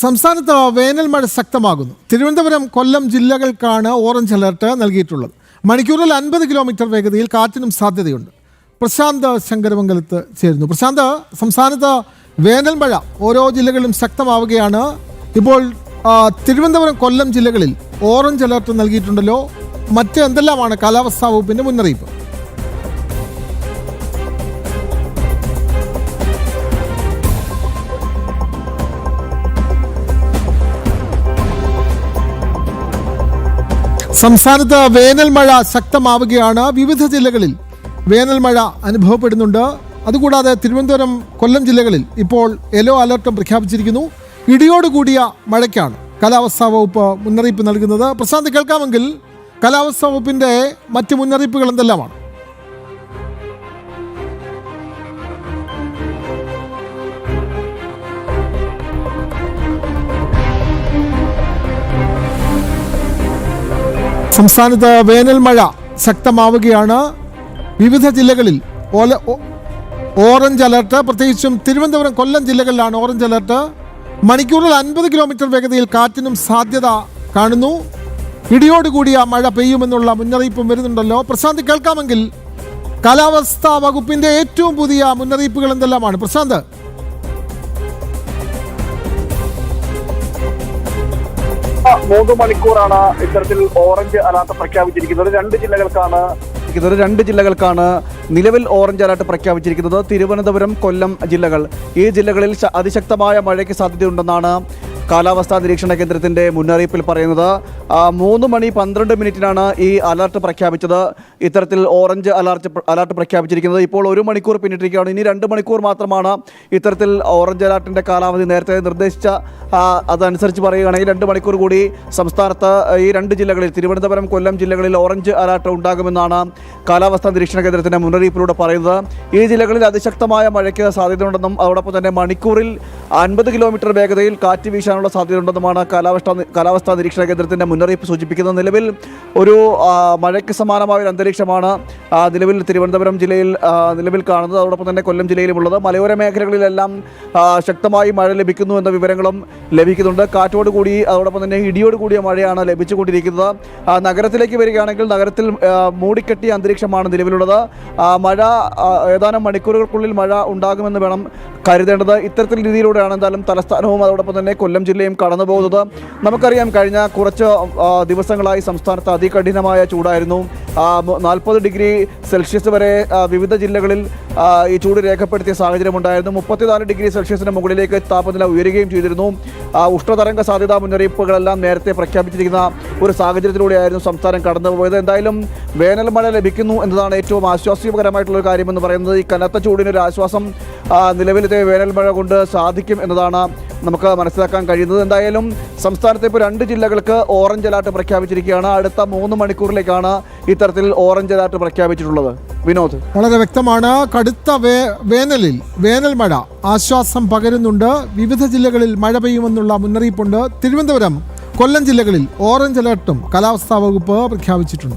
സംസ്ഥാനത്ത് വേനൽ മഴ ശക്തമാകുന്നു. തിരുവനന്തപുരം, കൊല്ലം ജില്ലകൾക്കാണ് ഓറഞ്ച് അലർട്ട് നൽകിയിട്ടുള്ളത്. മണിക്കൂറിൽ 50 കിലോമീറ്റർ വേഗതയിൽ കാറ്റിനും സാധ്യതയുണ്ട്. പ്രശാന്ത് ശങ്കരമംഗലത്ത് ചേരുന്നു. പ്രശാന്ത്, സംസ്ഥാനത്ത് വേനൽ മഴ ഓരോ ജില്ലകളിലും ശക്തമാവുകയാണ്. ഇപ്പോൾ തിരുവനന്തപുരം, കൊല്ലം ജില്ലകളിൽ ഓറഞ്ച് അലർട്ട് നൽകിയിട്ടുണ്ടല്ലോ. മറ്റ് എന്തെല്ലാമാണ് കാലാവസ്ഥാ വകുപ്പിന്റെ മുന്നറിയിപ്പ്? സംസ്ഥാനത്ത് വേനൽ മഴ ശക്തമാവുകയാണ്. വിവിധ ജില്ലകളിൽ വേനൽ മഴ അനുഭവപ്പെടുന്നുണ്ട്. അതുകൂടാതെ തിരുവനന്തപുരം, കൊല്ലം ജില്ലകളിൽ ഇപ്പോൾ യെല്ലോ അലർട്ടും പ്രഖ്യാപിച്ചിരിക്കുന്നു. ഇടിയോടുകൂടിയ മഴയ്ക്കാണ് കാലാവസ്ഥാ വകുപ്പ് മുന്നറിയിപ്പ് നൽകുന്നത്. പ്രശാന്ത്, കേൾക്കാമെങ്കിൽ കാലാവസ്ഥാ വകുപ്പിന്റെ മറ്റ് മുന്നറിയിപ്പുകൾ എന്തെല്ലാമാണ്? സംസ്ഥാനത്ത് വേനൽ മഴ ശക്തമാവുകയാണ്. വിവിധ ജില്ലകളിൽ ഓറഞ്ച് അലർട്ട്, പ്രത്യേകിച്ചും തിരുവനന്തപുരം, കൊല്ലം ജില്ലകളിലാണ് ഓറഞ്ച് അലർട്ട്. മണിക്കൂറിൽ 50 കിലോമീറ്റർ വേഗതയിൽ കാറ്റിനും സാധ്യത കാണുന്നു. ഇടിയോടുകൂടിയ മഴ പെയ്യുമെന്നുള്ള മുന്നറിയിപ്പും വരുന്നുണ്ടല്ലോ. പ്രശാന്ത്, കേൾക്കാമെങ്കിൽ കാലാവസ്ഥാ വകുപ്പിന്റെ ഏറ്റവും പുതിയ മുന്നറിയിപ്പുകൾ എന്തെല്ലാമാണ്? പ്രശാന്ത്. മൂന്ന് മണിക്കൂറാണ് ഇത്തരത്തിൽ ഓറഞ്ച് അലർട്ട് പ്രഖ്യാപിച്ചിരിക്കുന്നത്. രണ്ട് ജില്ലകൾക്കാണ് നിലവിൽ ഓറഞ്ച് അലർട്ട് പ്രഖ്യാപിച്ചിരിക്കുന്നത്. തിരുവനന്തപുരം, കൊല്ലം ജില്ലകൾ. ഈ ജില്ലകളിൽ അതിശക്തമായ മഴയ്ക്ക് സാധ്യതയുണ്ടെന്നാണ് കാലാവസ്ഥാ നിരീക്ഷണ കേന്ദ്രത്തിൻ്റെ മുന്നറിയിപ്പിൽ പറയുന്നത്. 3:12 ഈ അലർട്ട് പ്രഖ്യാപിച്ചത്. ഇത്തരത്തിൽ ഓറഞ്ച് അലർട്ട് പ്രഖ്യാപിച്ചിരിക്കുന്നത് ഇപ്പോൾ 1 മണിക്കൂർ പിന്നിട്ടിരിക്കുകയാണ്. ഇനി 2 മണിക്കൂർ മാത്രമാണ് ഇത്തരത്തിൽ ഓറഞ്ച് അലർട്ടിൻ്റെ കാലാവധി. നേരത്തെ നിർദ്ദേശിച്ച അതനുസരിച്ച് പറയുകയാണെങ്കിൽ 2 മണിക്കൂർ കൂടി സംസ്ഥാനത്ത് ഈ 2 ജില്ലകളിൽ, തിരുവനന്തപുരം, കൊല്ലം ജില്ലകളിൽ ഓറഞ്ച് അലർട്ട് ഉണ്ടാകുമെന്നാണ് കാലാവസ്ഥാ നിരീക്ഷണ കേന്ദ്രത്തിൻ്റെ മുന്നറിയിപ്പിലൂടെ പറയുന്നത്. ഈ ജില്ലകളിൽ അതിശക്തമായ മഴയ്ക്ക് സാധ്യതയുണ്ടെന്നും അതോടൊപ്പം തന്നെ മണിക്കൂറിൽ 50 കിലോമീറ്റർ വേഗതയിൽ കാറ്റ് വീശാനുള്ള സാധ്യതയുണ്ടെന്നുമാണ് കാലാവസ്ഥാ നിരീക്ഷണ കേന്ദ്രത്തിൻ്റെ മുന്നറിയിപ്പ് സൂചിപ്പിക്കുന്നത്. നിലവിൽ ഒരു മഴയ്ക്ക് സമാനമായ ഒരു അന്തരീക്ഷമാണ് നിലവിൽ തിരുവനന്തപുരം ജില്ലയിൽ നിലവിൽ കാണുന്നത്. അതോടൊപ്പം തന്നെ കൊല്ലം ജില്ലയിലുമുള്ളത്. മലയോര മേഖലകളിലെല്ലാം ശക്തമായി മഴ ലഭിക്കുന്നു എന്ന വിവരങ്ങളും ലഭിക്കുന്നുണ്ട്. കാറ്റോടുകൂടി അതോടൊപ്പം തന്നെ ഇടിയോടുകൂടിയ മഴയാണ് ലഭിച്ചുകൊണ്ടിരിക്കുന്നത്. നഗരത്തിലേക്ക് വരികയാണെങ്കിൽ നഗരത്തിൽ മൂടിക്കെട്ടിയ അന്തരീക്ഷമാണ് നിലവിലുള്ളത്. മഴ ഏതാനും മണിക്കൂറുകൾക്കുള്ളിൽ മഴ ഉണ്ടാകുമെന്ന് വേണം കരുതേണ്ടത്. ഇത്തരത്തിൽ രീതിയിലൂടെയാണ് എന്തായാലും തലസ്ഥാനവും അതോടൊപ്പം തന്നെ കൊല്ലം ജില്ലയും കടന്നു പോകുന്നത്. നമുക്കറിയാം, കഴിഞ്ഞ കുറച്ച് ദിവസങ്ങളായി സംസ്ഥാനത്ത് അതികഠിനമായ ചൂടായിരുന്നു. 40 ഡിഗ്രി സെൽഷ്യസ് വരെ വിവിധ ജില്ലകളിൽ ഈ ചൂട് രേഖപ്പെടുത്തിയ സാഹചര്യമുണ്ടായിരുന്നു. 34 ഡിഗ്രി സെൽഷ്യസിന് മുകളിലേക്ക് താപനില ഉയരുകയും ചെയ്തിരുന്നു. ഉഷ്ണതരംഗ സാധ്യതാ മുന്നറിയിപ്പുകളെല്ലാം നേരത്തെ പ്രഖ്യാപിച്ചിരിക്കുന്ന ഒരു സാഹചര്യത്തിലൂടെയായിരുന്നു സംസ്ഥാനം കടന്നുപോയത്. എന്തായാലും വേനൽ മഴ ലഭിക്കുന്നു എന്നതാണ് ഏറ്റവും ആശ്വാസകരമായിട്ടുള്ള കാര്യമെന്ന് പറയുന്നത്. ഈ കനത്ത ചൂടിനൊരു ആശ്വാസം നിലവിലത്തെ വേനൽ മഴ കൊണ്ട് സാധിക്കും എന്നതാണ് നമുക്ക് മനസ്സിലാക്കാൻ കഴിയുന്നത്. എന്തായാലും സംസ്ഥാനത്തെ ഇപ്പോൾ 2 ജില്ലകൾക്ക് ഓറഞ്ച് അലർട്ട് പ്രഖ്യാപിച്ചിരിക്കുകയാണ്. അടുത്ത 3 മണിക്കൂറിലേക്കാണ് ഇത്തരത്തിൽ ഓറഞ്ച് അലർട്ട് പ്രഖ്യാപിച്ചിട്ടുള്ളത്. വിനോദ്, വളരെ വ്യക്തമാണ്. കടുത്ത വേനൽ മഴ ആശ്വാസം പകരുന്നുണ്ട്. വിവിധ ജില്ലകളിൽ മഴ പെയ്യുമെന്നുള്ള മുന്നറിയിപ്പുണ്ട്. തിരുവനന്തപുരം, കൊല്ലം ജില്ലകളിൽ ഓറഞ്ച് അലർട്ടും കാലാവസ്ഥാ വകുപ്പ് പ്രഖ്യാപിച്ചിട്ടുണ്ട്.